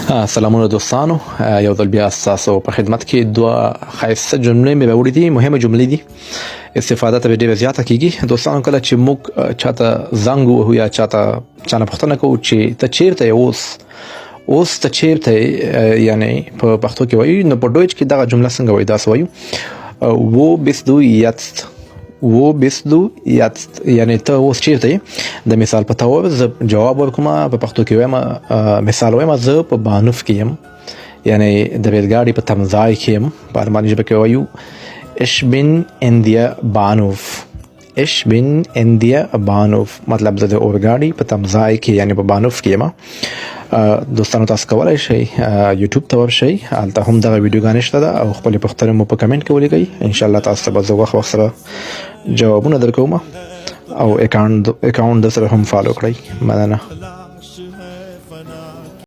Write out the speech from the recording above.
سلامونه دوستانو، یو ځل بیا ستاسو په خدمت کې دوه ښایسته جملې مې راوړي دي، مهمه جملې دي، استفاده ته ډېره زیاته کیږي. دوستانو کله چې موږ چاته زنګ ووهو یا چانه پوښتنه کوو چې ته چیرته یې اوس ته چیرته یې، یعنی په پښتو کې وایي، نو په ډویچ کې دغه جمله څنګه وایي؟ داسې وایو wo bist du jetzt، wo bist du jetzt، یعنی ته اوس چیرته یې. د مثال په تور زه جواب ورکوم، په پښتو کې وایم، مثال وایم، زه په بانوف کې یم، یعنی د ریلګاډي په تمځای کې یم. په الماني ژبه کې وایو ich bin in der Bahnhof، ich bin in der Bahnhof، مطلب زه د اورګاډي په تمځای کې یعنی په بانوف کې یم. دوستانو تاسو کولای شئ یوټیوب ته ورشئ، هلته هم دغه ویډیوګانې شته ده او خپلې پوښتنې مو په کمنټ کې ولیکئ. انشاءالله تاسو ته به زه وخت سره جوابونه درکوم او اکاونټ در سره هم فالو کړئ. مننه.